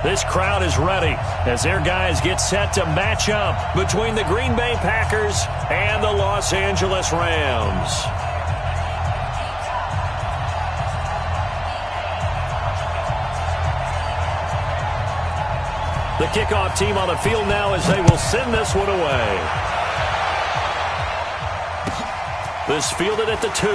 This crowd is ready as their guys get set to match up between the Green Bay Packers and the Los Angeles Rams. The kickoff team on the field now as they will send this one away. This fielded at the 2.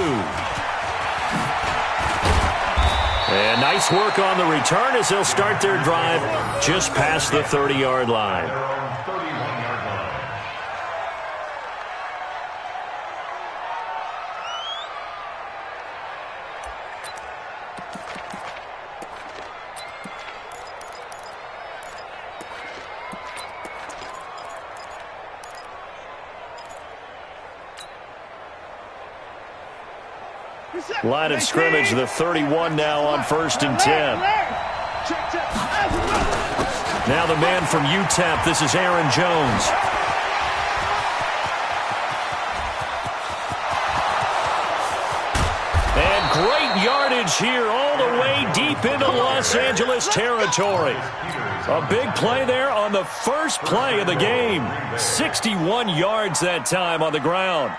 And nice work on the return as they'll start their drive just past the 30-yard line. Line of scrimmage, the 31 now on 1st and 10. Now the man from UTEP, this is Aaron Jones. And great yardage here all the way deep into Los Angeles territory. A big play there on the first play of the game. 61 yards that time on the ground.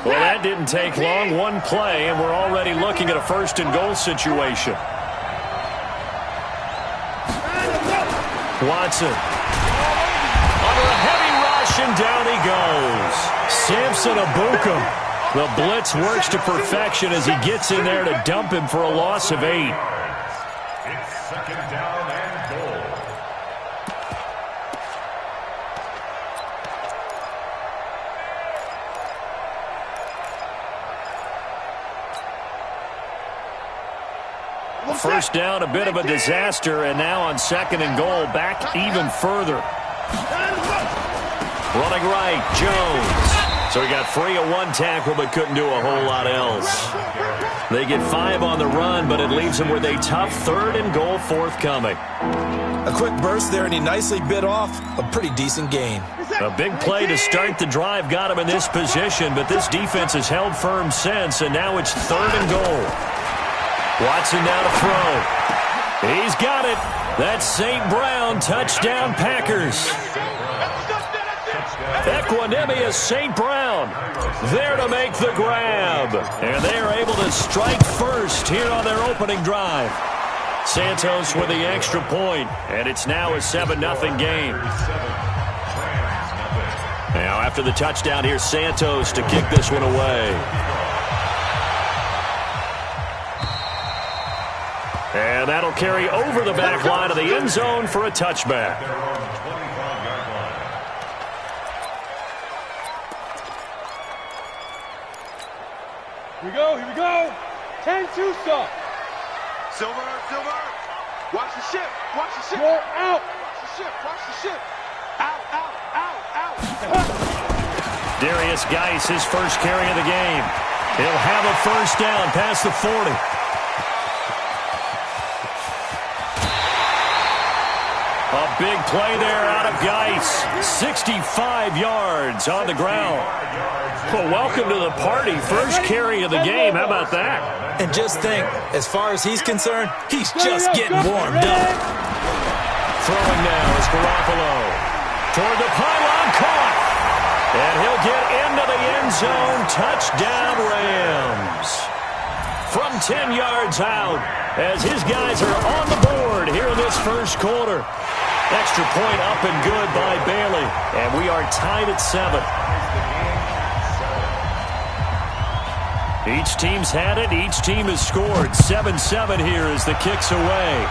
Well, that didn't take long. One play, and we're already looking at a 1st and goal situation. Watson. Under a heavy rush, and down he goes. Samson Abukum. The blitz works to perfection as he gets in there to dump him for a loss of 8. It's 2nd down and goal. First down, a bit of a disaster, and now on 2nd and goal, back even further. Running right, Jones. So he got free of one tackle but couldn't do a whole lot else. They get 5 on the run, but it leaves them with a tough 3rd and goal forthcoming. A quick burst there, and he nicely bit off a pretty decent gain. A big play to start the drive got him in this position, but this defense has held firm since, and now it's 3rd and goal. Watson now to throw. He's got it. That's St. Brown. Touchdown, Packers. Equanimous St. Brown there to make the grab. And they are able to strike first here on their opening drive. Santos with the extra point, and it's now a 7-0 game. Now after the touchdown, here's Santos to kick this one away. And that'll carry over the back line of the end zone for a touchback. Here we go. 10-2 stop. Silver. Watch the ship. Go out. Watch the ship. Out. Darius Geis, his first carry of the game. He'll have a first down past the 40. A big play there out of Geis. 65 yards on the ground. Well, welcome to the party. First carry of the game. How about that? And just think, as far as he's concerned, he's just getting warmed up. Throwing now is Garoppolo. Toward the pylon, caught. And he'll get into the end zone. Touchdown, Rams. From 10 yards out, as his guys are on the board here in this first quarter. Extra point up and good by Bailey. And we are tied at 7. Each team's had it. Each team has scored. 7-7 here as the kick's away.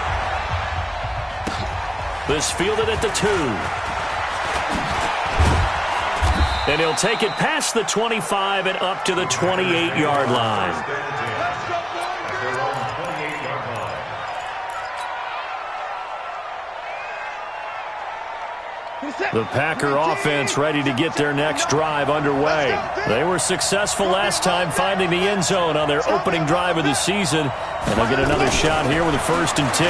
This fielded at the 2. And he'll take it past the 25 and up to the 28-yard line. The Packer offense ready to get their next drive underway. They were successful last time finding the end zone on their opening drive of the season. And they'll get another shot here with a 1st and 10.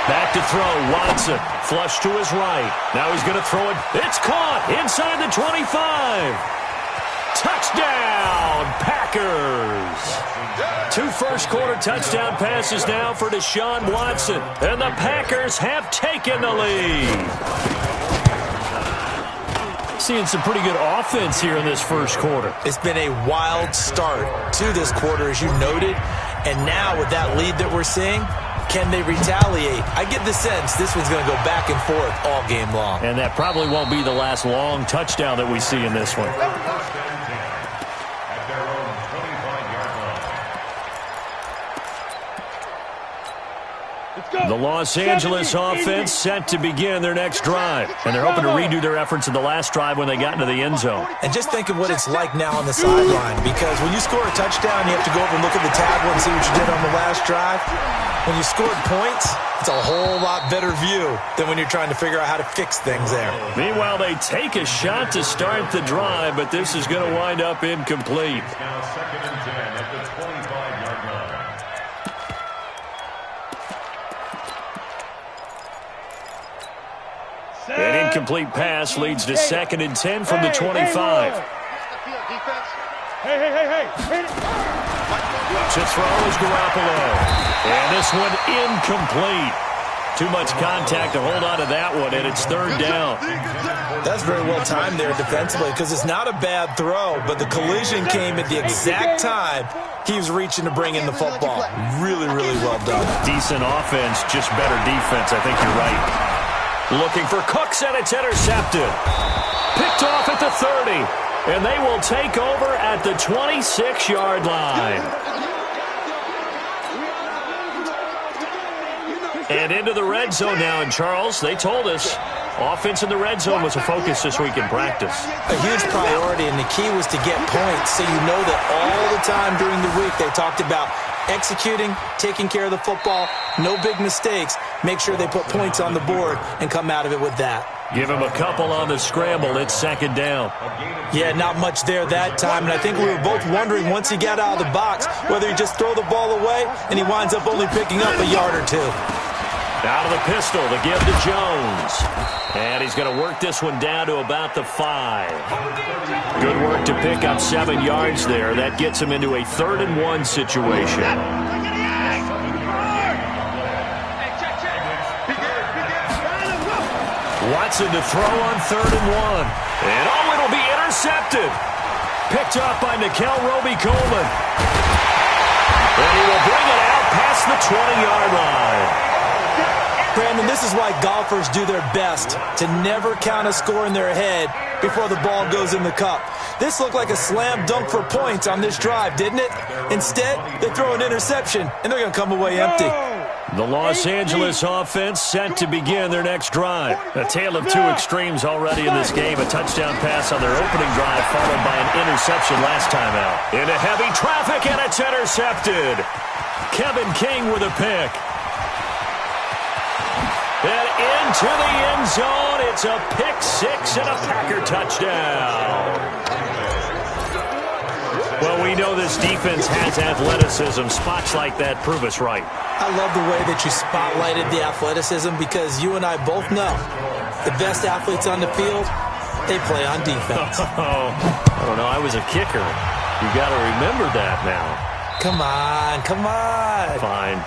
Back to throw, Watson. Flush to his right. Now he's going to throw it. It's caught inside the 25. Touchdown, Packers! 2 first-quarter touchdown passes now for Deshaun Watson. And the Packers have taken the lead. Seeing some pretty good offense here in this first quarter. It's been a wild start to this quarter, as you noted. And now with that lead that we're seeing, can they retaliate? I get the sense this one's going to go back and forth all game long. And that probably won't be the last long touchdown that we see in this one. The Los Angeles offense set to begin their next drive. And they're hoping to redo their efforts in the last drive when they got into the end zone. And just think of what it's like now on the sideline. Because when you score a touchdown, you have to go over and look at the tablet and see what you did on the last drive. When you scored points, it's a whole lot better view than when you're trying to figure out how to fix things there. Meanwhile, they take a shot to start the drive, but this is going to wind up incomplete. Now 2nd and 10 at the 25-yard line. An incomplete pass leads to 2nd and 10 from the 25. Hey. To throw is Garoppolo. And this one incomplete. Too much contact to hold on to that one, and it's 3rd down. That's very well timed there defensively because it's not a bad throw, but the collision came at the exact time he was reaching to bring in the football. Really, really well done. Decent offense, just better defense. I think you're right. Looking for Cooks, and it's intercepted. Picked off at the 30, and they will take over at the 26-yard line. And into the red zone now. And, Charles, they told us offense in the red zone was a focus this week in practice. A huge priority, and the key was to get points. So you know that all the time during the week they talked about executing, taking care of the football, no big mistakes. Make sure they put points on the board and come out of it with that. Give him a couple on the scramble. It's 2nd down. Yeah, not much there that time. And I think we were both wondering once he got out of the box whether he just throw the ball away and he winds up only picking up a yard or two. Out of the pistol to give to Jones. And he's going to work this one down to about the 5. Good work to pick up 7 yards there. That gets him into a 3rd and 1 situation. Watson to throw on 3rd and 1. And it'll be intercepted. Picked up by Nickel Roby-Coleman. And he will bring it out past the 20-yard line. Brandon, this is why golfers do their best to never count a score in their head before the ball goes in the cup. This looked like a slam dunk for points on this drive, didn't it? Instead, they throw an interception, and they're going to come away empty. The Los Angeles offense set to begin their next drive. A tale of two extremes already in this game. A touchdown pass on their opening drive followed by an interception last time out. Into heavy traffic, and it's intercepted. Kevin King with a pick. And into the end zone, it's a pick 6 and a Packer touchdown. Well, we know this defense has athleticism. Spots like that prove us right. I love the way that you spotlighted the athleticism because you and I both know the best athletes on the field, they play on defense. I don't know. I was a kicker. You got to remember that now. Come on. Fine.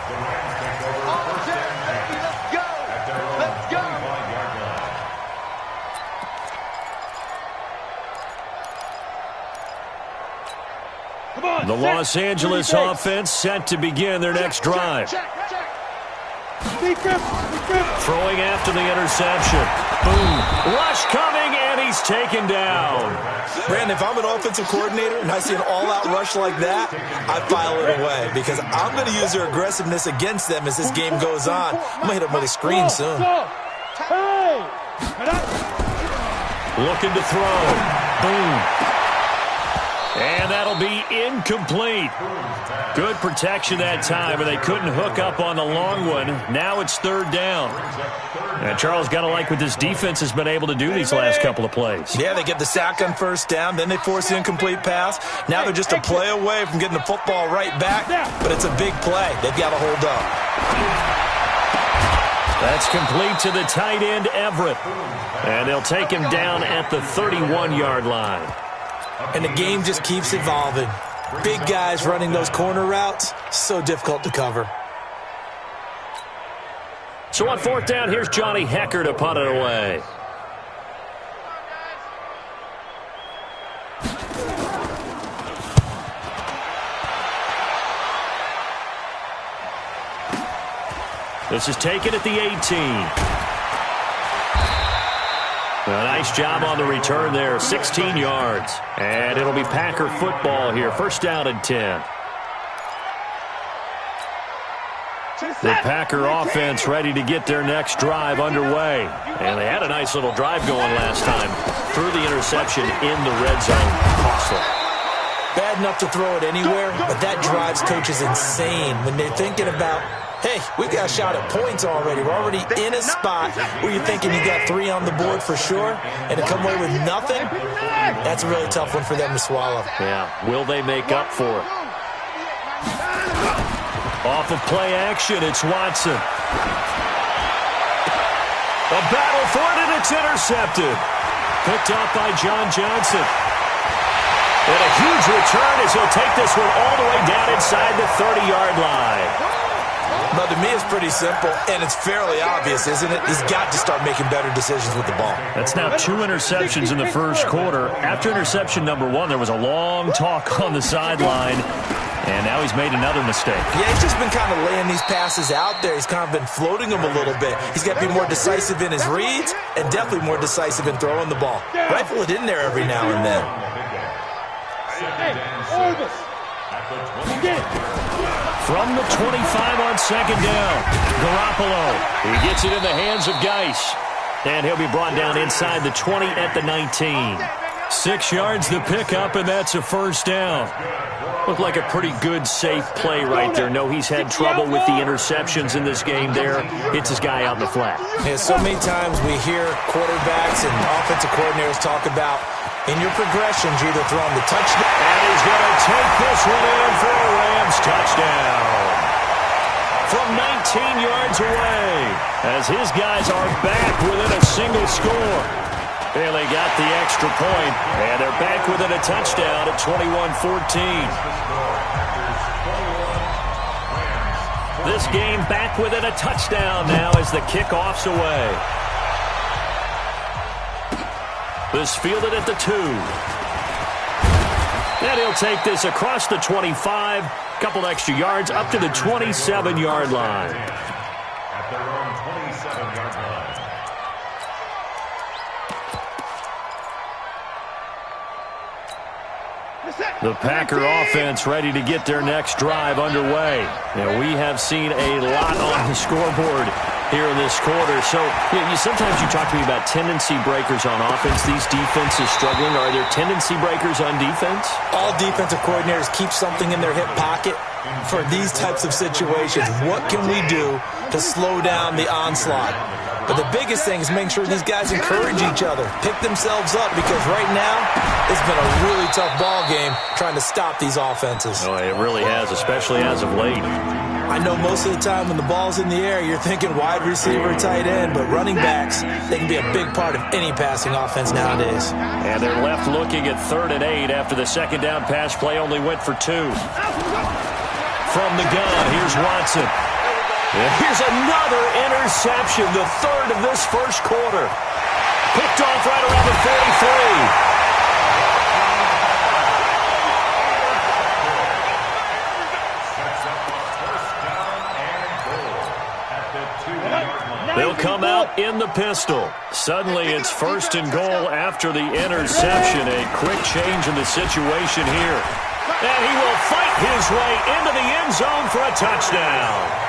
The Los Angeles offense set to begin their next drive. Throwing after the interception. Boom. Rush coming, and he's taken down. Brandon, if I'm an offensive coordinator and I see an all-out rush like that, I file it away because I'm going to use their aggressiveness against them as this game goes on. I'm going to hit them with a screen soon. Looking to throw. Boom. And that'll be incomplete. Good protection that time, and they couldn't hook up on the long one. Now it's 3rd down. And Charles, got to like what this defense has been able to do these last couple of plays. Yeah, they get the sack on 1st down, then they force the incomplete pass. Now they're just a play away from getting the football right back, but it's a big play. They've got to hold up. That's complete to the tight end, Everett. And they'll take him down at the 31-yard line. And the game just keeps evolving. Big guys running those corner routes, so difficult to cover. So on fourth down, here's Johnny Hecker to punt it away. This is taken at the 18. A nice job on the return there, 16 yards. And it'll be Packer football here, first down and 10. The Packer offense ready to get their next drive underway. And they had a nice little drive going last time. Threw the interception in the red zone. Costly. Bad enough to throw it anywhere, but that drives coaches insane when they're thinking about, hey, we got a shot at points already. We're already in a spot where you're thinking you got 3 on the board for sure, and to come away with nothing, that's a really tough one for them to swallow. Yeah, will they make up for it? Off of play action, it's Watson. A battle for it, and it's intercepted. Picked up by John Johnson. And a huge return as he'll take this one all the way down inside the 30-yard line. But to me, it's pretty simple, and it's fairly obvious, isn't it? He's got to start making better decisions with the ball. That's now 2 interceptions in the first quarter. After interception number 1, there was a long talk on the sideline, and now he's made another mistake. Yeah, he's just been kind of laying these passes out there. He's kind of been floating them a little bit. He's got to be more decisive in his reads and definitely more decisive in throwing the ball. Rifle it in there every now and then. From the 25 on second down, Garoppolo. He gets it in the hands of Geis. And he'll be brought down inside the 20 at the 19. 6 yards the pickup, and that's a first down. Looked like a pretty good, safe play right there. No, he's had trouble with the interceptions in this game there. Hits his guy out in the flat. Yeah, so many times we hear quarterbacks and offensive coordinators talk about in your progressions, you're either throwing the touchdown. And he's going to take this one in for a Rams touchdown. From 19 yards away, as his guys are back within a single score. Bailey got the extra point, and they're back within a touchdown at 21-14. This game back within a touchdown now as the kickoff's away. This fielded at the 2. And he'll take this across the 25, couple extra yards up to the 27-yard line. At their own 27-yard line. The Packer offense ready to get their next drive underway. Now, we have seen a lot on the scoreboard here in this quarter. So sometimes you talk to me about tendency breakers on offense. These defenses struggling. Are there tendency breakers on defense? All defensive coordinators keep something in their hip pocket for these types of situations. What can we do to slow down the onslaught? But the biggest thing is making sure these guys encourage each other, pick themselves up, because right now it's been a really tough ball game trying to stop these offenses. Oh, it really has, especially as of late. I know most of the time when the ball's in the air, you're thinking wide receiver, tight end, but running backs, they can be a big part of any passing offense nowadays. And they're left looking at 3rd and 8 after the second down pass play only went for 2. From the gun, here's Watson. And here's another interception, the 3rd of this first quarter. Picked off right around the 43. They'll come out in the pistol. Suddenly it's 1st and goal after the interception. A quick change in the situation here. And he will fight his way into the end zone for a touchdown.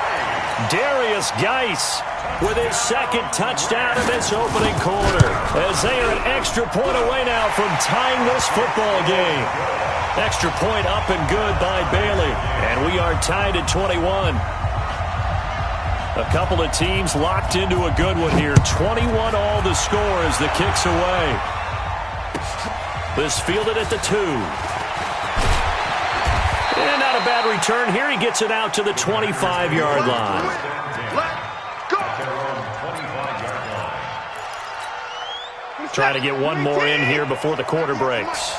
Darius Geis with his 2nd touchdown in this opening quarter, as they are an extra point away now from tying this football game. Extra point up and good by Bailey, and we are tied at 21. A couple of teams locked into a good one here. 21 all the score as the kick's away. This fielded at the 2. And not a bad return here. He gets it out to the 25-yard line. Trying to get one more in here before the quarter breaks.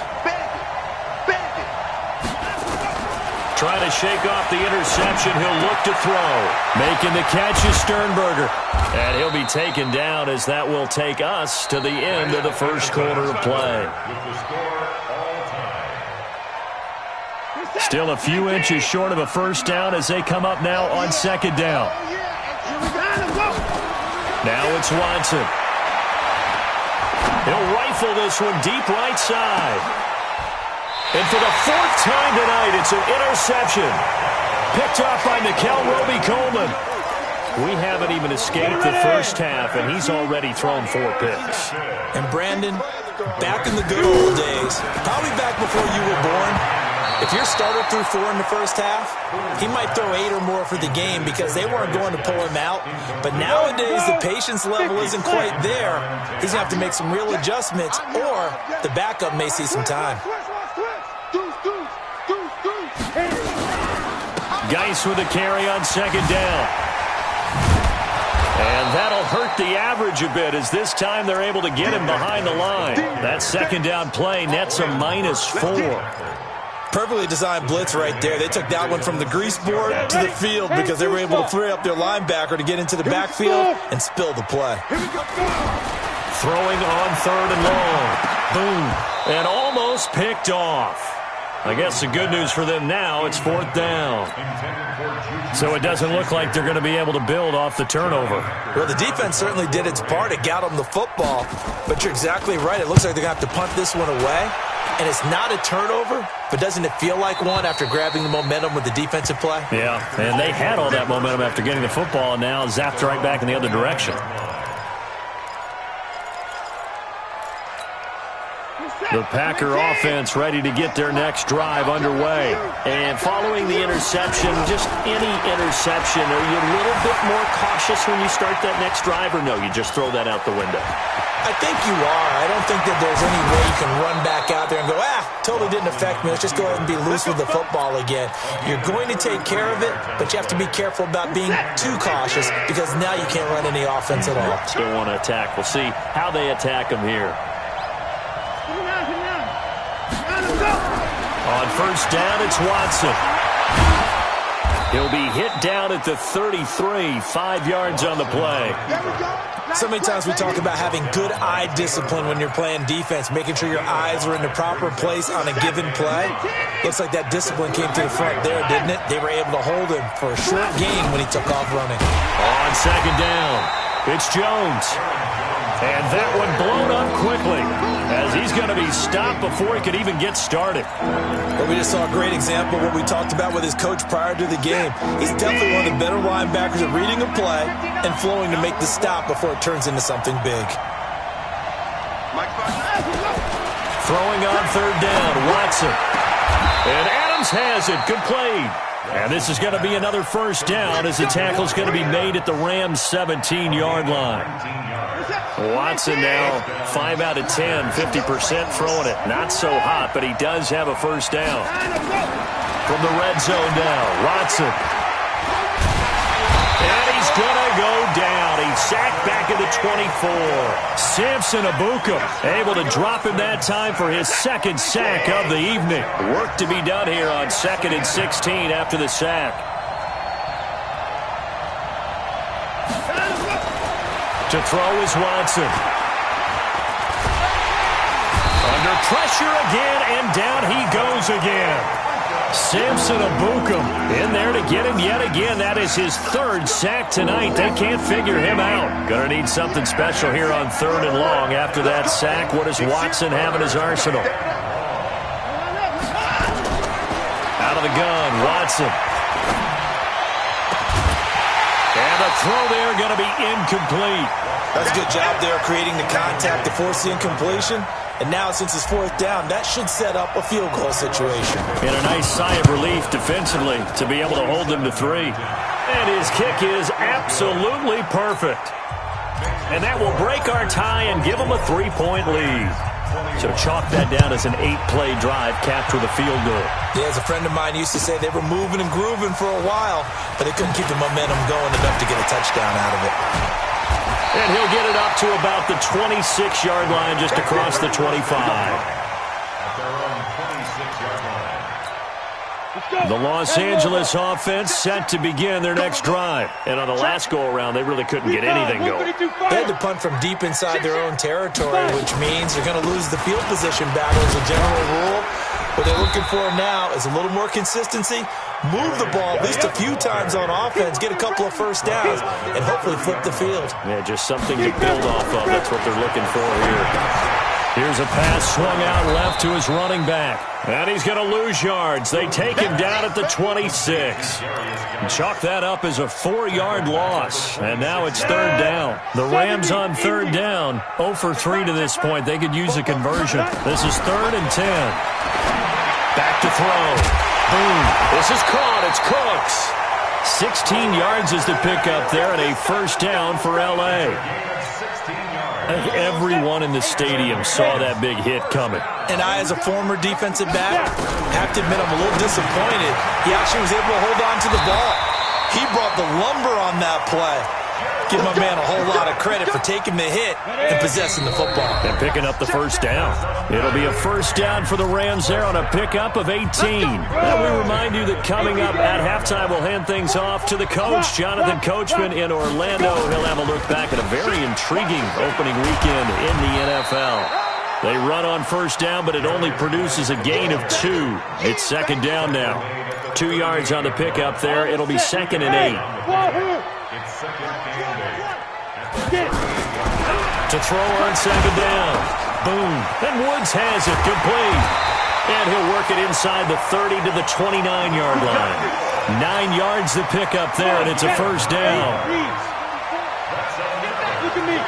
Trying to shake off the interception. He'll look to throw. Making the catch is Sternberger. And he'll be taken down as that will take us to the end of the first quarter of play. Still a few inches short of a first down as they come up now on second down. Now it's Watson. He'll rifle this one deep right side. And for the fourth time tonight, it's an interception. Picked off by Nickel Roby-Coleman. We haven't even escaped the first half, and he's already thrown 4 picks. And Brandon, back in the good old days, probably back before you were born, if your starter threw 4 in the first half, he might throw 8 or more for the game because they weren't going to pull him out. But nowadays, the patience level isn't quite there. He's going to have to make some real adjustments, or the backup may see some time. Geis with a carry on second down. And that'll hurt the average a bit as this time they're able to get him behind the line. That second down play nets a -4. Perfectly designed blitz right there. They took that one from the grease board to the field because they were able to free up their linebacker to get into the backfield and spill the play. Throwing on 3rd and long. Boom. And almost picked off. I guess the good news for them now, it's 4th down. So it doesn't look like they're going to be able to build off the turnover. Well, the defense certainly did its part. It got them the football. But you're exactly right. It looks like they're going to have to punt this one away. And it's not a turnover, but doesn't it feel like one after grabbing the momentum with the defensive play? Yeah, and they had all that momentum after getting the football, and now zapped right back in the other direction. The Packer offense ready to get their next drive underway. And following the interception, just any interception, are you a little bit more cautious when you start that next drive, or no, you just throw that out the window? I think you are. I don't think that there's any way you can run back out there and go, totally didn't affect me. Let's just go ahead and be loose with the football again. You're going to take care of it, but you have to be careful about being too cautious because now you can't run any offense at all. Still want to attack. We'll see how they attack them here. On first down, it's Watson. He'll be hit down at the 33, 5 yards on the play. So many times we talk about having good eye discipline when you're playing defense, making sure your eyes are in the proper place on a given play. Looks like that discipline came to the front there, didn't it? They were able to hold him for a short gain when he took off running. On second down, it's Jones. And that one blown up quickly as he's going to be stopped before he could even get started. Well, we just saw a great example of what we talked about with his coach prior to the game. He's definitely one of the better linebackers at reading a play and flowing to make the stop before it turns into something big. Throwing on third down, Watson. And Adams has it, complete. And this is going to be another first down as the tackle's going to be made at the Rams' 17-yard line. Watson now 5 out of 10, 50% throwing it. Not so hot, but he does have a first down. From the red zone now, Watson. And he's going to go down. He's sacked back at the 24. Samson Abuka able to drop him that time for his second sack of the evening. Work to be done here on 2nd and 16 after the sack. To throw is Watson. Under pressure again, and down he goes again. Samson Abuka in there to get him yet again. That is his 3rd sack tonight. They can't figure him out. Gonna need something special here on 3rd and long. After that sack, what does Watson have in his arsenal? Out of the gun, Watson. And the throw there going to be incomplete. That's a good job there creating the contact to force the incompletion. And now, since it's 4th down, that should set up a field goal situation. And a nice sigh of relief defensively to be able to hold them to 3. And his kick is absolutely perfect. And that will break our tie and give them a 3-point lead. So chalk that down as an 8-play drive capped with a field goal. Yeah, as a friend of mine used to say, they were moving and grooving for a while, but they couldn't keep the momentum going enough to get a touchdown out of it. And he'll get it up to about the 26-yard line, just across the 25. The Los Angeles offense set to begin their next drive. And on the last go-around, they really couldn't get anything going. They had to punt from deep inside their own territory, which means they're going to lose the field position battle as a general rule. What they're looking for now is a little more consistency, move the ball at least a few times on offense, get a couple of first downs, and hopefully flip the field. Yeah, just something to build off of. That's what they're looking for here. Here's a pass swung out left to his running back. And he's going to lose yards. They take him down at the 26. Chalk that up as a 4-yard loss. And now it's third down. The Rams on third down. 0 for 3 to this point. They could use a conversion. This is 3rd and 10. Back to throw. Boom. This is caught. It's Cooks. 16 yards is the pickup there and a first down for L.A. I think everyone in the stadium saw that big hit coming. And I, as a former defensive back, have to admit I'm a little disappointed. He actually was able to hold on to the ball. He brought the lumber on that play. Give my man a whole lot of credit for taking the hit and possessing the football. And picking up the first down. It'll be a first down for the Rams there on a pickup of 18. And we remind you that coming up at halftime, we'll hand things off to the coach, Jonathan Coachman in Orlando. He'll have a look back at a very intriguing opening weekend in the NFL. They run on first down, but it only produces a gain of 2. It's second down now. 2 yards on the pickup there. It'll be 2nd and 8. To throw on second down. Boom. And Woods has it complete. And he'll work it inside the 30 to the 29-yard line. 9 yards the pickup there, and it's a first down. Look at me.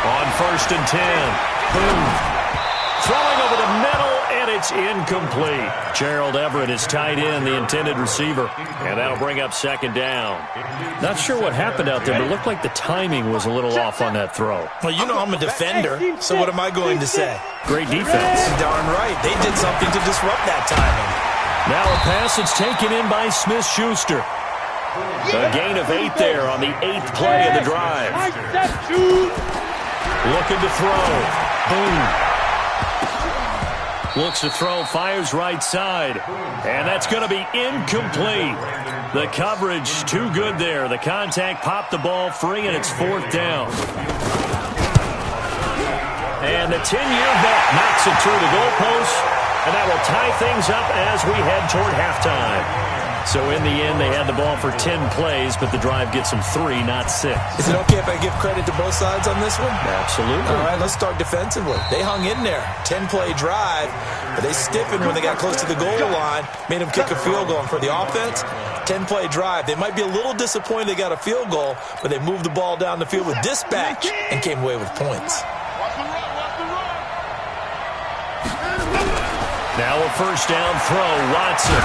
On 1st and 10. Boom. Throwing over the middle, and it's incomplete. Gerald Everett is tied in, the intended receiver. And that'll bring up second down. Not sure what happened out there, but it looked like the timing was a little off on that throw. Well, you know I'm a defender, so what am I going to say? Great defense. Darn right. They did something to disrupt that timing. Now a pass that's taken in by Smith-Schuster. A gain of 8 there on the 8th play of the drive. Looking to throw. Boom. Looks to throw, fires right side. And that's going to be incomplete. The coverage too good there. The contact popped the ball free, and it's 4th down. And the 10-year vet knocks it through the goalpost, and that will tie things up as we head toward halftime. So in the end, they had the ball for 10 plays, but the drive gets them 3, not 6. Is it okay if I give credit to both sides on this one? Absolutely. All right, let's start defensively. They hung in there. 10-play drive, but they stiffened when they got close to the goal line, made them kick a field goal. And for the offense, 10-play drive. They might be a little disappointed they got a field goal, but they moved the ball down the field with dispatch and came away with points. Now a first down throw, Watson.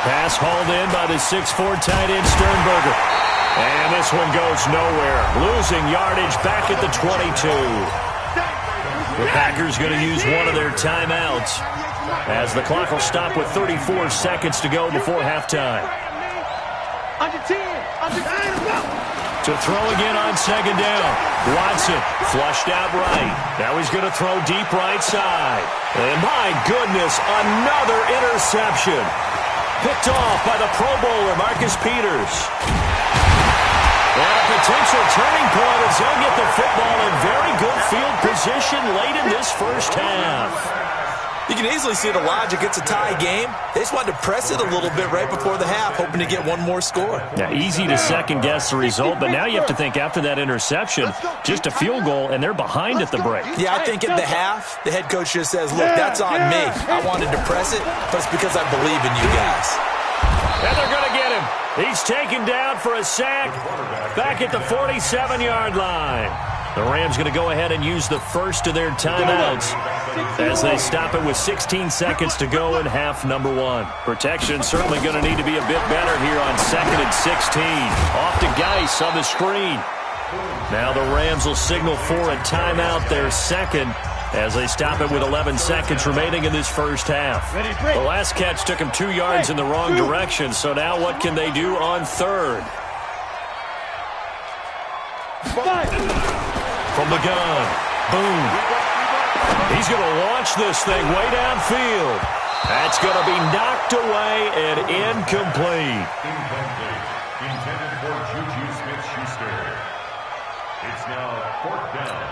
Pass hauled in by the 6'4" tight end Sternberger. And this one goes nowhere. Losing yardage back at the 22. The Packers going to use one of their timeouts as the clock will stop with 34 seconds to go before halftime. Under 10. Under 9. To throw again on second down. Watson flushed out right. Now he's going to throw deep right side. And my goodness, another interception. Picked off by the Pro Bowler, Marcus Peters. And a potential turning point as they'll get the football in very good field position late in this first half. You can easily see the logic. It's a tie game. They just wanted to press it a little bit right before the half, hoping to get one more score. Yeah, easy to second-guess the result, but now you have to think after that interception, just a field goal, and they're behind at the break. Yeah, I think at the half, the head coach just says, look, that's on me. I wanted to press it, but it's because I believe in you guys. And they're going to get him. He's taken down for a sack back at the 47-yard line. The Rams going to go ahead and use the first of their timeouts as they stop it with 16 seconds to go in half number 1. Protection certainly going to need to be a bit better here on 2nd and 16. Off to Geis on the screen. Now the Rams will signal for a timeout, their second, as they stop it with 11 seconds remaining in this first half. The last catch took him 2 yards in the wrong direction, so now what can they do on third? From the gun. Boom. He's going to launch this thing way downfield. That's going to be knocked away and incomplete. Incomplete. Intended for Juju Smith-Schuster. It's now 4th down.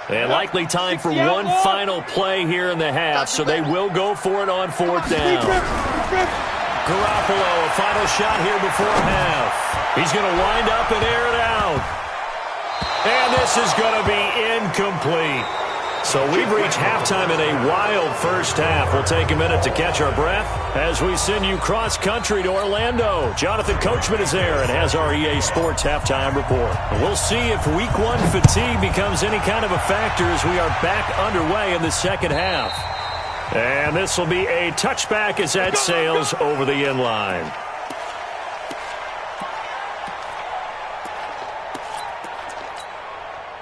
And likely time for one final play here in the half, so they will go for it on 4th down. Garoppolo, a final shot here before half. He's going to wind up and air it out. And this is going to be incomplete. So we've reached halftime in a wild first half. We'll take a minute to catch our breath as we send you cross-country to Orlando. Jonathan Coachman is there and has our EA Sports halftime report. We'll see if Week 1 fatigue becomes any kind of a factor as we are back underway in the second half. And this will be a touchback as that sails over the end line.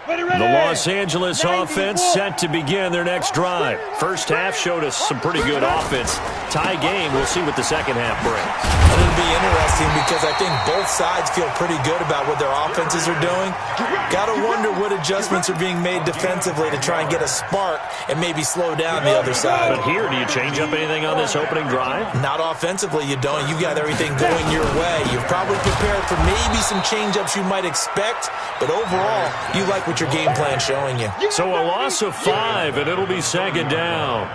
The Los Angeles offense set to begin their next drive. First half showed us some pretty good offense. Tie game, we'll see what the second half brings. It'll be interesting because I think both sides feel pretty good about what their offenses are doing. Got to wonder what adjustments are being made defensively to try and get a spark and maybe slow down the other side. But here, do you change up anything on this opening drive? Not offensively, you don't. You got everything going your way. You're probably prepared for maybe some change-ups you might expect, but overall, you like what your game plan showing you. So a loss of 5, and it'll be second down.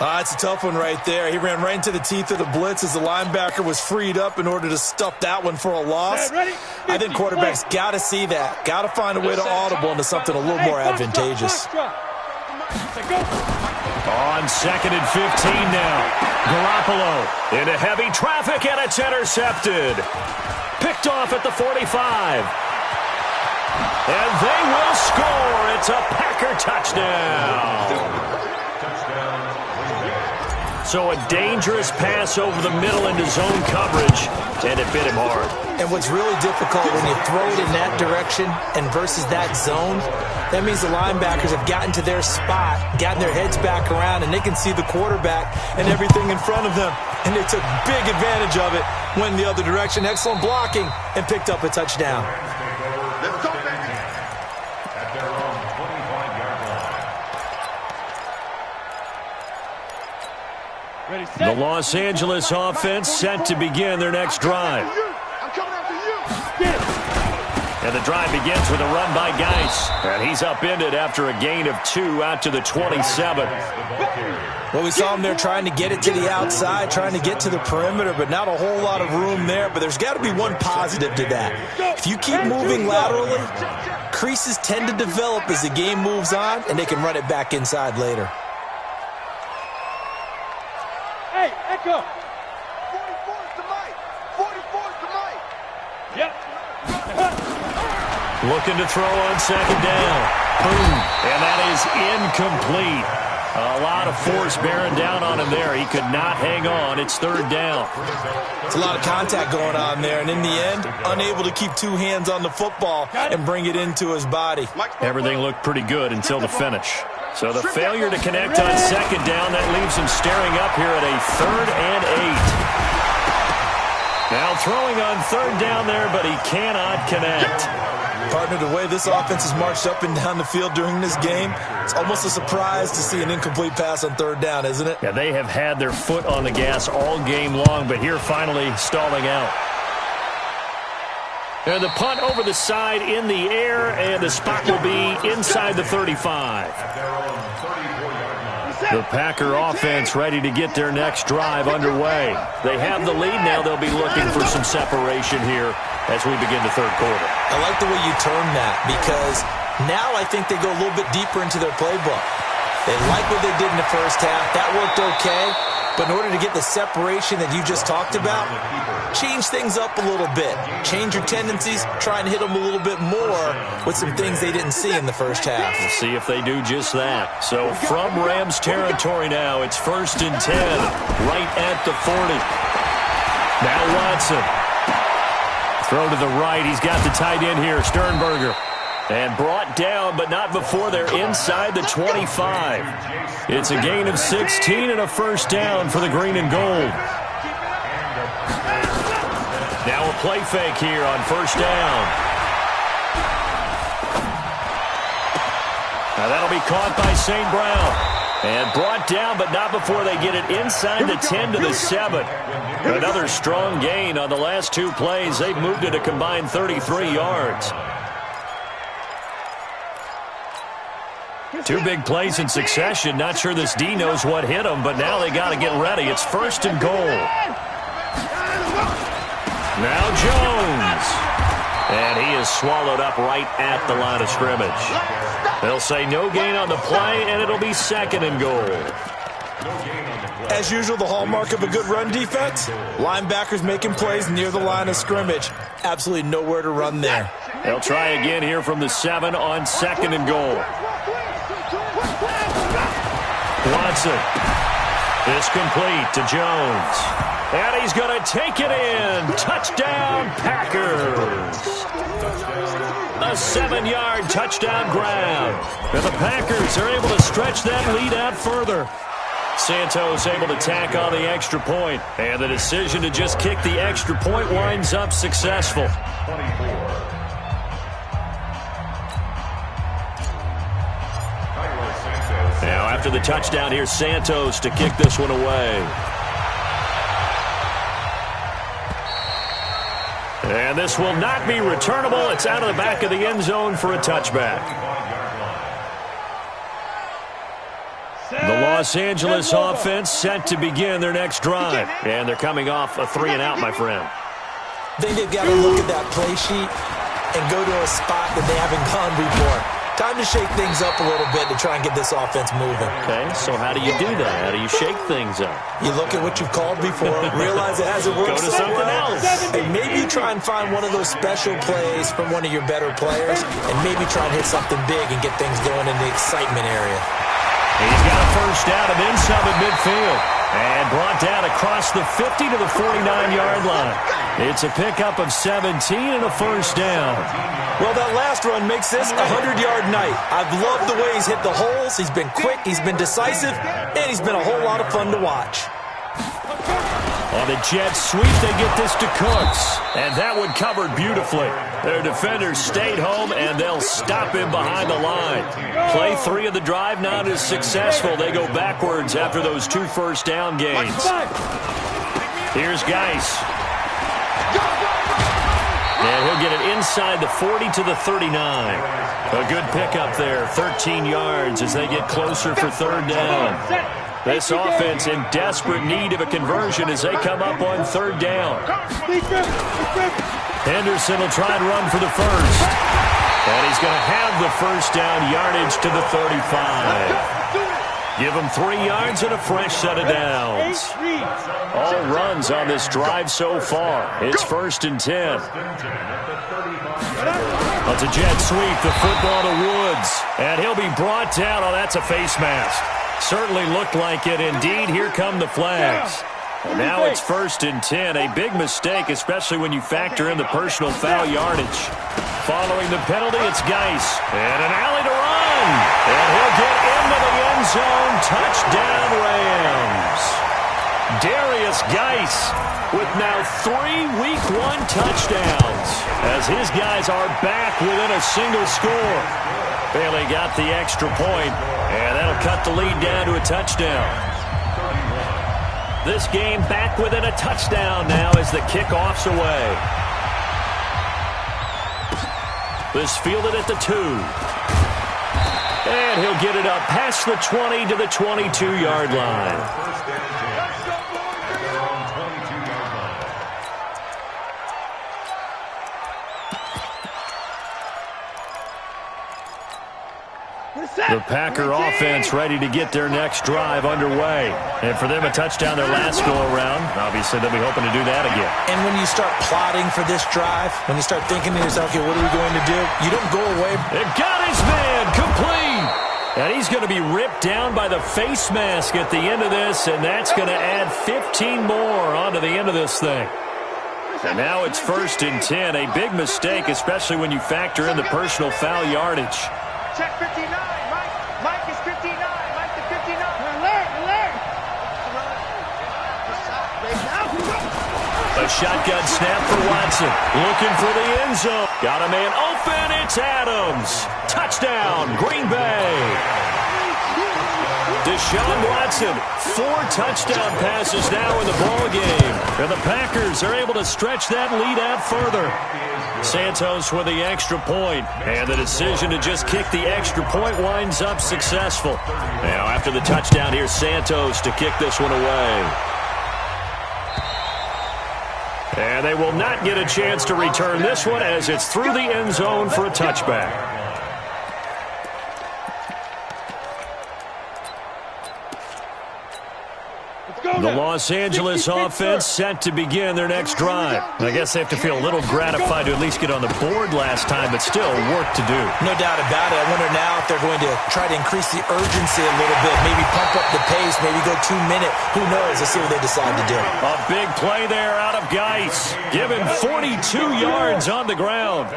It's a tough one right there. He ran right into the teeth of the blitz as the linebacker was freed up in order to stuff that one for a loss. I think quarterbacks got to see that. Got to find a way to audible into something a little more advantageous. On 2nd and 15 now. Garoppolo into heavy traffic, and it's intercepted. Picked off at the 45. And they will score. It's a Packer touchdown. So a dangerous pass over the middle into zone coverage, and it bit him hard. And what's really difficult when you throw it in that direction and versus that zone, that means the linebackers have gotten to their spot, gotten their heads back around, and they can see the quarterback and everything in front of them. And they took big advantage of it, went in the other direction, excellent blocking, and picked up a touchdown. Let's go, baby. At their own 25-yard line. The Los Angeles offense set to begin their next drive. I'm coming after you. And the drive begins with a run by Geis. And he's upended after a gain of 2 out to the 27. Well, we saw him there trying to get it to the outside, trying to get to the perimeter, but not a whole lot of room there. But there's got to be one positive to that. If you keep moving laterally, creases tend to develop as the game moves on, and they can run it back inside later. Hey, Echo. 44's to Mike. 44's to Mike. Yep. Looking to throw on second down. Boom. And that is incomplete. A lot of force bearing down on him there. He could not hang on. It's third down. It's a lot of contact going on there, and in the end, unable to keep 2 hands on the football and bring it into his body. Everything looked pretty good until the finish. So the failure to connect on second down, that leaves him staring up here at a 3rd and 8. Now throwing on third down there, but he cannot connect. Partner, the way this offense has marched up and down the field during this game, it's almost a surprise to see an incomplete pass on third down, isn't it? Yeah, they have had their foot on the gas all game long, but here finally stalling out. And the punt over the side in the air, and the spot will be inside the 35. The Packer offense ready to get their next drive underway. They have the lead now. They'll be looking for some separation here as we begin the third quarter. I like the way you term that, because now I think they go a little bit deeper into their playbook. They like what they did in the first half. That worked okay. But in order to get the separation that you just talked about, change things up a little bit. Change your tendencies, try and hit them a little bit more with some things they didn't see in the first half. We'll see if they do just that. So from Rams territory now, it's 1st and 10, right at the 40. Now Watson. Throw to the right. He's got the tight end here, Sternberger. And brought down, but not before they're inside the 25. It's a gain of 16 and a first down for the green and gold. Now a play fake here on first down. Now that'll be caught by St. Brown. And brought down, but not before they get it inside the 10 to the 7. Another strong gain on the last two plays. They've moved it a combined 33 yards. Two big plays in succession. Not sure this D knows what hit him, but now they got to get ready. It's 1st and goal. Now Jones. And he is swallowed up right at the line of scrimmage. They'll say no gain on the play, and it'll be 2nd and goal. As usual, the hallmark of a good run defense, linebackers making plays near the line of scrimmage. Absolutely nowhere to run there. They'll try again here from the 7 on 2nd and goal. Watson is complete to Jones. And he's going to take it in. Touchdown, Packers. A 7-yard touchdown grab. And the Packers are able to stretch that lead out further. Santos able to tack on the extra point. And the decision to just kick the extra point winds up successful. Now after the touchdown, here's Santos to kick this one away. And this will not be returnable. It's out of the back of the end zone for a touchback. The Los Angeles offense set to begin their next drive. And they're coming off a 3-and-out, my friend. I think they've got to look at that play sheet and go to a spot that they haven't gone before. Time to shake things up a little bit to try and get this offense moving. Okay, so how do you do that? How do you shake things up? You look at what you've called before, realize it hasn't worked Go to something else. And maybe try and find one of those special plays from one of your better players, and maybe try and hit something big and get things going in the excitement area. He's got a first down and then some at midfield. And brought down across the 50 to the 49-yard line. It's a pickup of 17 and a first down. Well, that last run makes this a 100-yard night. I've loved the way he's hit the holes. He's been quick, he's been decisive, and he's been a whole lot of fun to watch. On the jet sweep, they get this to Cooks. And that one covered beautifully. Their defenders stayed home, and they'll stop him behind the line. Play 3 of the drive not as successful. They go backwards after those 2 first down gains. Here's Geis. And he'll get it inside the 40 to the 39. A good pickup there, 13 yards as they get closer for 3rd down. This offense in desperate need of a conversion as they come up on 3rd down. Henderson will try and run for the first. And he's going to have the first down yardage to the 35. Give him 3 yards and a fresh set of downs. All runs on this drive so far. It's 1st and 10. It's a jet sweep, the football to Woods. And he'll be brought down. Oh, that's a face mask. Certainly looked like it. Indeed, here come the flags. And now it's 1st and 10. A big mistake, especially when you factor in the personal foul yardage. Following the penalty, it's Geis. And an alley to run. And he'll get into the end zone. Touchdown, Rams. Darius Geis with now 3 Week 1 touchdowns as his guys are back within a single score. Bailey got the extra point, and that'll cut the lead down to a touchdown. This game back within a touchdown now as the kickoff's away. This fielded at the 2. And he'll get it up past the 20 to the 22-yard line. The Packer offense ready to get their next drive underway. And for them, a touchdown their last go-around. Obviously, they'll be hoping to do that again. And when you start plotting for this drive, when you start thinking to yourself, okay, what are we going to do? You don't go away. It got his man complete. And he's going to be ripped down by the face mask at the end of this, and that's going to add 15 more onto the end of this thing. And now it's 1st and 10. A big mistake, especially when you factor in the personal foul yardage. Check 59, Mike. Mike is 59. Mike is 59. Alert. A shotgun snap for Watson. Looking for the end zone. Got a man open. open. It's Adams. Touchdown, Green Bay. Deshaun Watson, 4 touchdown passes now in the ballgame. And the Packers are able to stretch that lead out further. Santos with the extra point. And the decision to just kick the extra point winds up successful. Now after the touchdown, here's Santos to kick this one away. And they will not get a chance to return this one as it's through the end zone for a touchback. The Los Angeles offense set to begin their next drive. I guess they have to feel a little gratified to at least get on the board last time, but still work to do. No doubt about it. I wonder now if they're going to try to increase the urgency a little bit, maybe pump up the pace, maybe go 2-minute. Who knows? Let's see what they decide to do. A big play there out of Geis. Give him 42 yards on the ground.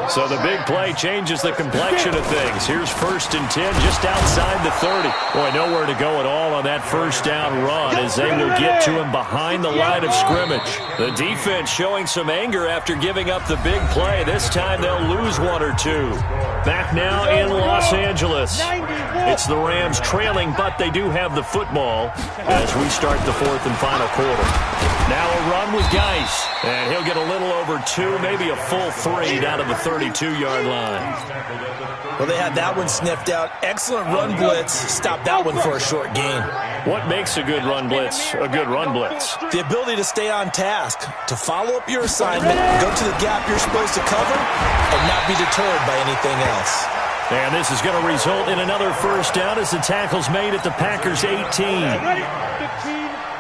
So the big play changes the complexion of things. Here's 1st and 10 just outside the 30. Boy, nowhere to go at all on that first down run as they will get to him behind the line of scrimmage. The defense showing some anger after giving up the big play. This time they'll lose 1 or 2. Back now in Los Angeles. It's the Rams trailing, but they do have the football as we start the 4th and final quarter. Now a run with Geis, and he'll get a little over 2, maybe a full 3 down to the 32-yard line. Well, they had that one sniffed out. Excellent run blitz. Stop that one for a short gain. What makes a good run blitz a good run blitz? The ability to stay on task, to follow up your assignment, go to the gap you're supposed to cover, and not be deterred by anything else. And this is going to result in another first down as the tackle's made at the Packers' 18.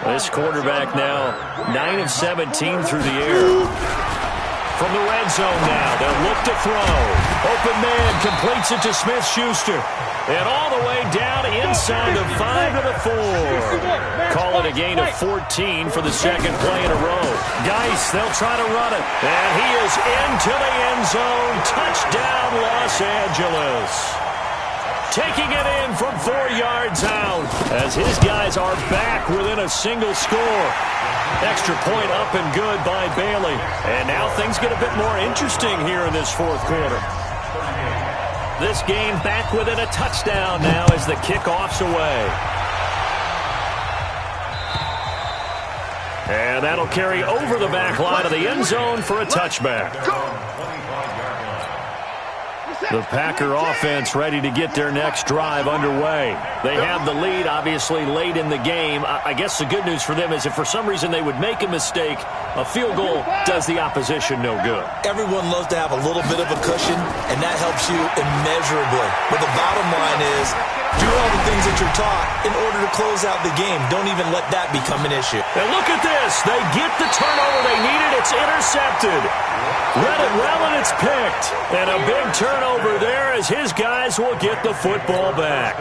This quarterback now 9 of 17 through the air. From the red zone now, they'll look to throw. Open man completes it to Smith-Schuster. And all the way down inside the 5 to the 4. Call it a gain of 14 for the second play in a row. Geis, they'll try to run it. And he is into the end zone. Touchdown, Los Angeles. Taking it in from 4 yards out as his guys are back within a single score. Extra point up and good by Bailey. And now things get a bit more interesting here in this 4th quarter. This game back within a touchdown now as the kickoff's away. And that'll carry over the back line of the end zone for a touchback. The Packer offense ready to get their next drive underway. They have the lead, obviously, late in the game. I guess the good news for them is if for some reason they would make a mistake, a field goal does the opposition no good. Everyone loves to have a little bit of a cushion, and that helps you immeasurably. But the bottom line is, do all the things that you're taught in order to close out the game. Don't even let that become an issue. And look at this. They get the turnover they needed. It's intercepted. Read it well, and it's picked. And a big turnover there as his guys will get the football back.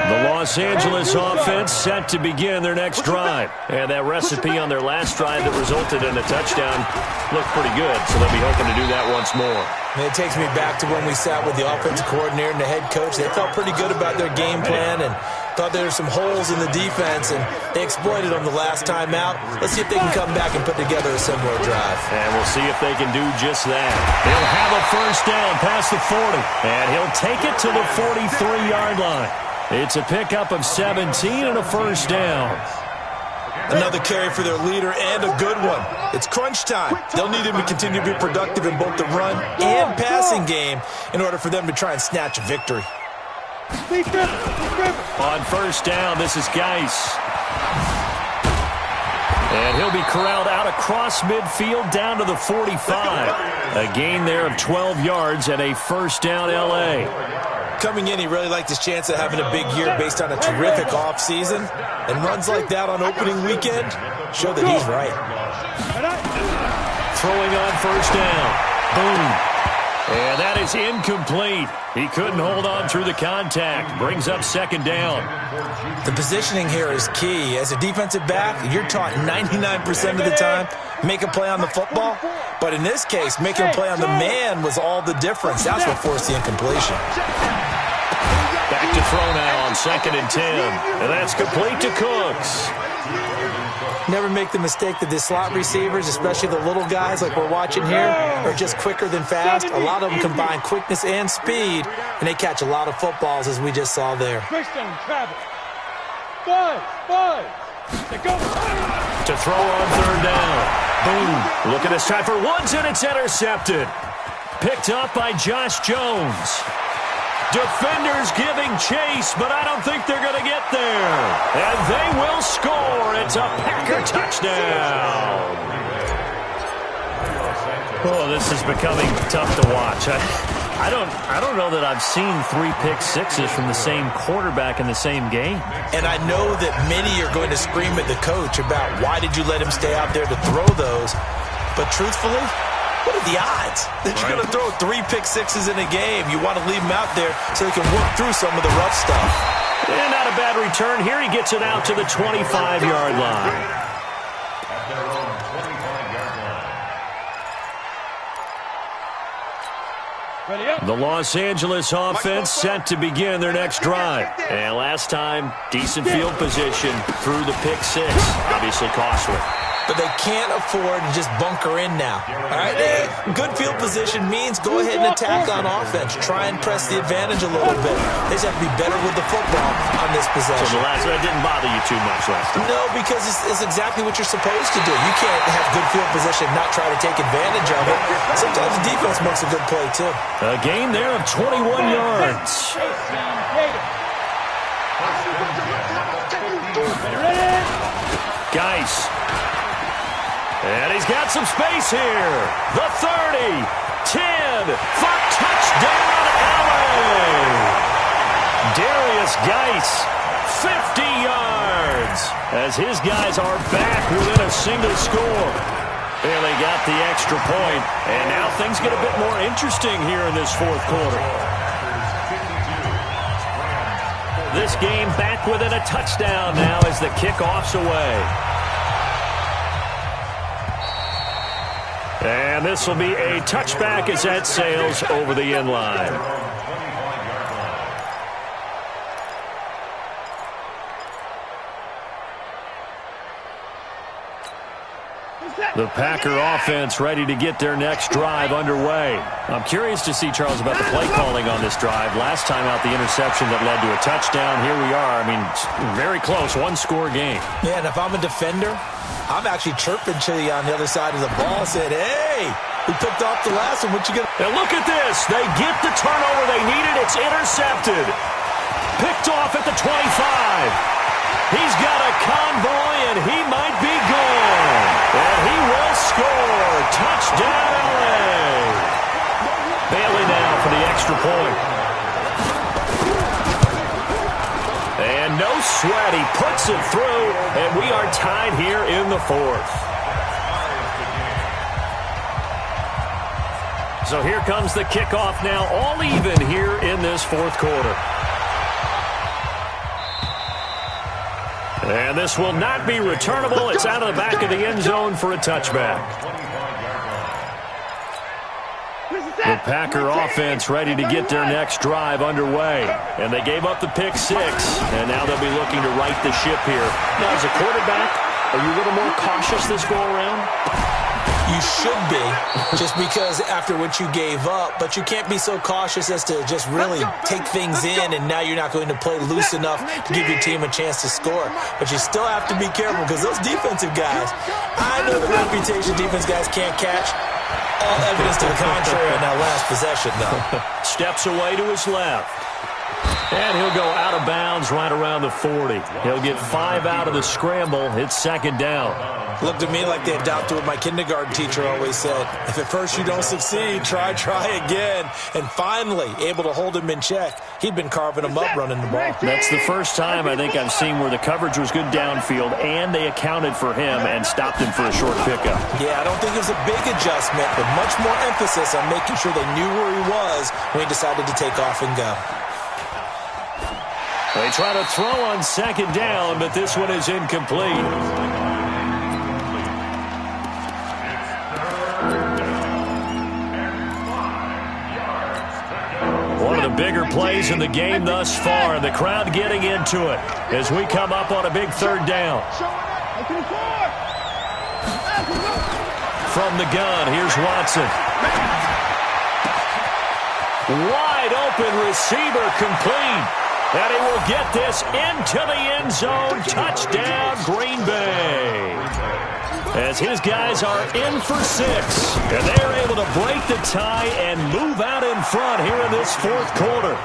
The Los Angeles offense set to begin their next drive. And that recipe on their last drive that resulted in a touchdown looked pretty good, so they'll be hoping to do that once more. And it takes me back to when we sat with the offensive coordinator and the head coach. They felt pretty good about their game plan and thought there were some holes in the defense, and they exploited them the last time out. Let's see if they can come back and put together a similar drive. And we'll see if they can do just that. He'll have a first down past the 40, and he'll take it to the 43-yard line. It's a pickup of 17 and a first down. Another carry for their leader and a good one. It's crunch time. They'll need him to continue to be productive in both the run and passing game in order for them to try and snatch a victory. On first down, this is Geis. And he'll be corralled out across midfield down to the 45. A gain there of 12 yards and a first down L.A. Coming in, he really liked his chance of having a big year based on a terrific offseason. And runs like that on opening weekend show that he's right. Throwing on first down. Boom. And that is incomplete. He couldn't hold on through the contact. Brings up second down. The positioning here is key. As a defensive back, you're taught 99% of the time, make a play on the football. But in this case, making a play on the man was all the difference. That's what forced the incompletion. Back to throw now on 2nd and 10. And that's complete to Cooks. Never make the mistake that the slot receivers, especially the little guys like we're watching here, are just quicker than fast. A lot of them combine quickness and speed, and they catch a lot of footballs, as we just saw there. Touchdown, Travis. Five. They go. To throw on third down. Boom. Look at this time for Woods, and it's intercepted. Picked up by Josh Jones. Defenders giving chase, but I don't think they're going to get there. And they will score. It's a Packer touchdown. Oh, this is becoming tough to watch. I don't know that I've seen 3 pick sixes from the same quarterback in the same game. And I know that many are going to scream at the coach about why did you let him stay out there to throw those. But truthfully, what are the odds that you're going to throw 3 pick sixes in a game? You want to leave them out there so they can work through some of the rough stuff. And not a bad return. Here he gets it out to the 25-yard line. At their own 25-yard line. Ready up. The Los Angeles offense set to begin their next drive. And last time, decent field position through the pick six. Obviously costly. But they can't afford to just bunker in now. All right, good field position means go ahead and attack on offense. Try and press the advantage a little bit. They just have to be better with the football on this possession. So that didn't bother you too much last time? No, because it's exactly what you're supposed to do. You can't have good field position and not try to take advantage of it. Sometimes the defense makes a good play, too. A gain there of 21 yards. Geis. And he's got some space here. The 30, 10, for touchdown, LA. Darius Geis, 50 yards, as his guys are back within a single score. And they got the extra point, and now things get a bit more interesting here in this fourth quarter. This game back within a touchdown now as the kickoff's away. And this will be a touchback as that sails over the end line. The Packer offense ready to get their next drive underway. I'm curious to see, Charles, about the play calling on this drive. Last time out, the interception that led to a touchdown. Here we are. I mean, very close, one-score game. Yeah, and if I'm a defender, I'm actually chirping to you on the other side of the ball, saying, hey, we picked off the last one. What you gonna? And look at this. They get the turnover they needed. It's intercepted. Picked off at the 25. He's got a convoy, and he might be gone. And he will score. Touchdown, LA. Bailey now for the extra point. And no sweat. He puts it through, and we are tied here in the fourth. So here comes the kickoff now, all even here in this fourth quarter. And this will not be returnable. It's out of the back of the end zone for a touchback. The Packer offense ready to get their next drive underway. And they gave up the pick six, and now they'll be looking to right the ship here. Now, as a quarterback, are you a little more cautious this go-around? You should be, just because after what you gave up, but you can't be so cautious as to just really take things in, and now you're not going to play loose enough to give your team a chance to score. But you still have to be careful, because those defensive guys, I know the reputation defense guys can't catch. All evidence to the contrary on that last possession, though. Steps away to his left. And he'll go out of bounds right around the 40. He'll get 5 out of the scramble. It's second down. Looked at me like they adopted what my kindergarten teacher always said. If at first you don't succeed, try again. And finally, able to hold him in check. He'd been carving him up running the ball. That's the first time I think I've seen where the coverage was good downfield, and they accounted for him and stopped him for a short pickup. Yeah, I don't think it was a big adjustment, but much more emphasis on making sure they knew where he was when he decided to take off and go. They try to throw on second down, but this one is incomplete. One of the bigger plays in the game thus far, and the crowd getting into it as we come up on a big third down. From the gun, here's Watson. Wide open receiver complete. And he will get this into the end zone. Touchdown, Green Bay. As his guys are in for 6. And they're able to break the tie and move out in front here in this fourth quarter.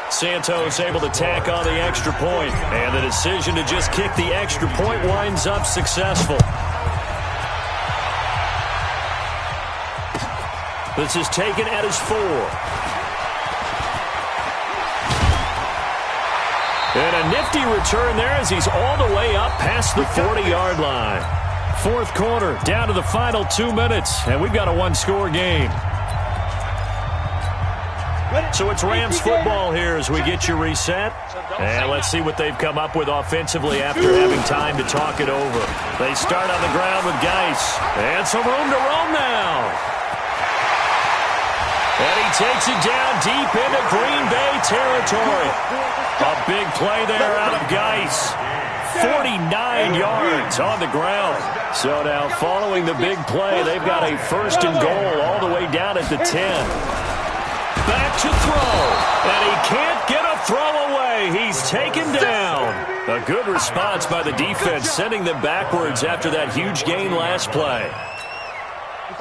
Santos able to tack on the extra point. And the decision to just kick the extra point winds up successful. This is taken at his 4. And a nifty return there as he's all the way up past the 40-yard line. Fourth quarter, down to the final 2 minutes, and we've got a one-score game. So it's Rams football here as we get you reset. And let's see what they've come up with offensively after having time to talk it over. They start on the ground with Geis. And some room to roam now. And he takes it down deep into Green Bay territory. A big play there out of Geis. 49 yards on the ground. So now following the big play, they've got a first and goal all the way down at the 10. Back to throw. And he can't get a throw away. He's taken down. A good response by the defense, sending them backwards after that huge gain last play.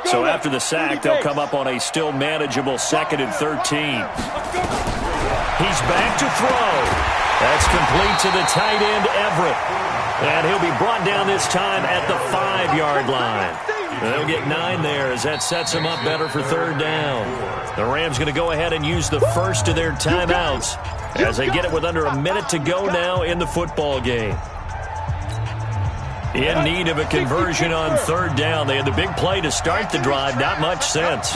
So after the sack, they'll come up on a still manageable 2nd and 13. He's back to throw. That's complete to the tight end, Everett. And he'll be brought down this time at the 5-yard line. They'll get 9 there as that sets them up better for third down. The Rams going to go ahead and use the first of their timeouts as they get it with under a minute to go now in the football game. In need of a conversion on third down. They had the big play to start the drive. Not much sense.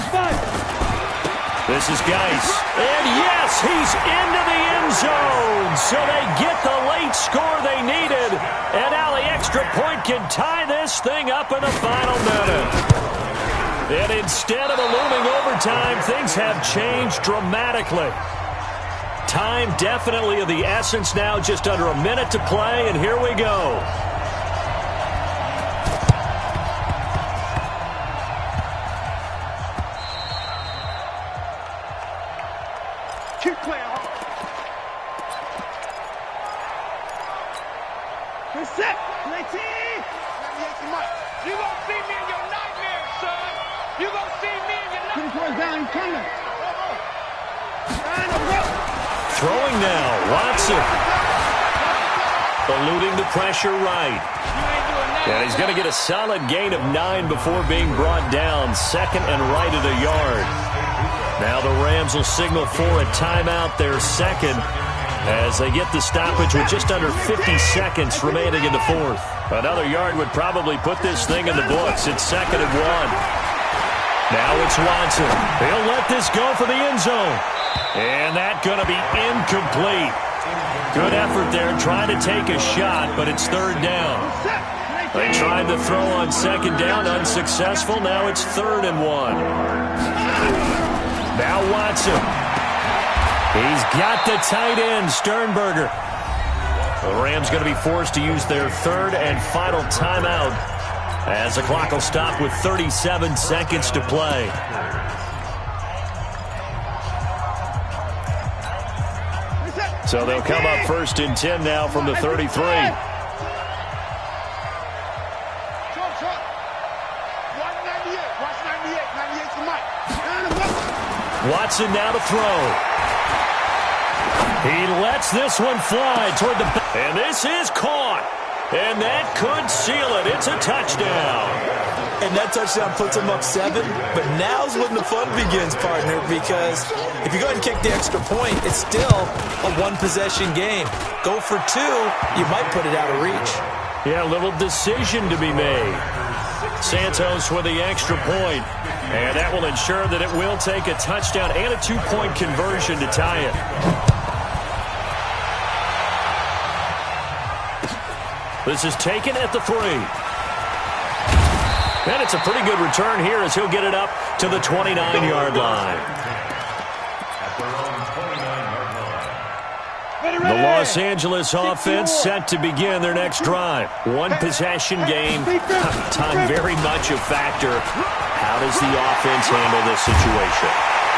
This is Geis. And yes, he's into the end zone. So they get the late score they needed. And now the extra point can tie this thing up in the final minute. And instead of a looming overtime, things have changed dramatically. Time definitely of the essence now. Just under a minute to play. And here we go. Throwing now, Watson. Eluding the pressure right. And he's going to get a solid gain of 9 before being brought down. 2nd and right at a yard. Now the Rams will signal for a timeout, their 2nd, as they get the stoppage with just under 50 seconds remaining in the 4th. Another yard would probably put this thing in the books. It's 2nd and 1. Now it's Watson. He'll let this go for the end zone. And that's going to be incomplete. Good effort there trying to take a shot, but it's third down. They tried to throw on 2nd down, unsuccessful. Now it's 3rd and 1. Now Watson. He's got the tight end, Sternberger. The Rams going to be forced to use their 3rd and final timeout as the clock will stop with 37 seconds to play. So they'll come up 1st and 10 now from the 33. Watson now to throw. He lets this one fly toward the back. And this is caught. And that could seal it. It's a touchdown. And that touchdown puts him up 7. But now's when the fun begins, partner, because if you go ahead and kick the extra point, it's still a one-possession game. Go for 2, you might put it out of reach. Yeah, a little decision to be made. Santos with the extra point. And that will ensure that it will take a touchdown and a 2-point conversion to tie it. This is taken at the 3. And it's a pretty good return here as he'll get it up to the 29-yard line. At their own 29-yard line. The Los Angeles offense set to begin their next drive. One possession game. Time very much a factor. How does the offense handle this situation?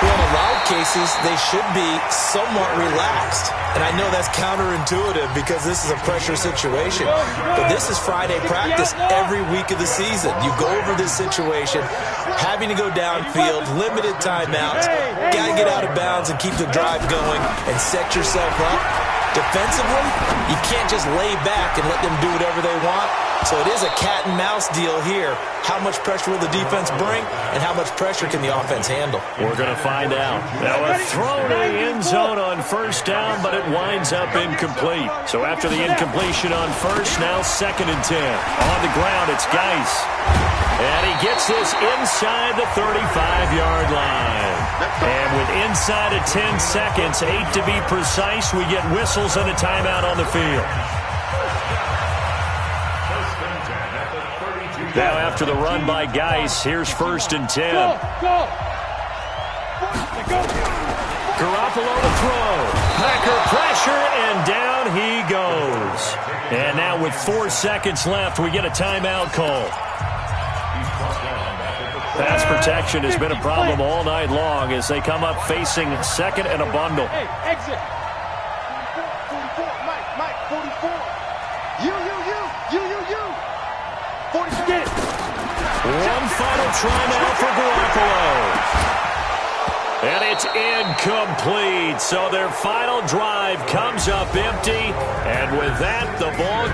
Well, in a lot of cases, they should be somewhat relaxed. And I know that's counterintuitive because this is a pressure situation. But this is Friday practice every week of the season. You go over this situation, having to go downfield, limited timeouts, got to get out of bounds and keep the drive going and set yourself up. Defensively, you can't just lay back and let them do whatever they want. So it is a cat and mouse deal here. How much pressure will the defense bring, and how much pressure can the offense handle? We're going to find out. Now a throw to the end zone on first down, but it winds up incomplete. So after the incompletion on first, now 2nd and 10. On the ground, it's Geis. And he gets this inside the 35-yard line. And with inside of 10 seconds, 8 to be precise, we get whistles and a timeout on the field. Now after the run by Geis, here's 1st and 10. Go. Garoppolo to throw. Packer pressure, and down he goes. And now with 4 seconds left, we get a timeout call. Pass protection has been a problem all night long as they come up facing 2nd and a bundle. Hey, exit. 44, Mike, 44. You. 40, get it. One final try now for Garoppolo. And it's incomplete. So their final drive comes up empty. And with that, the ball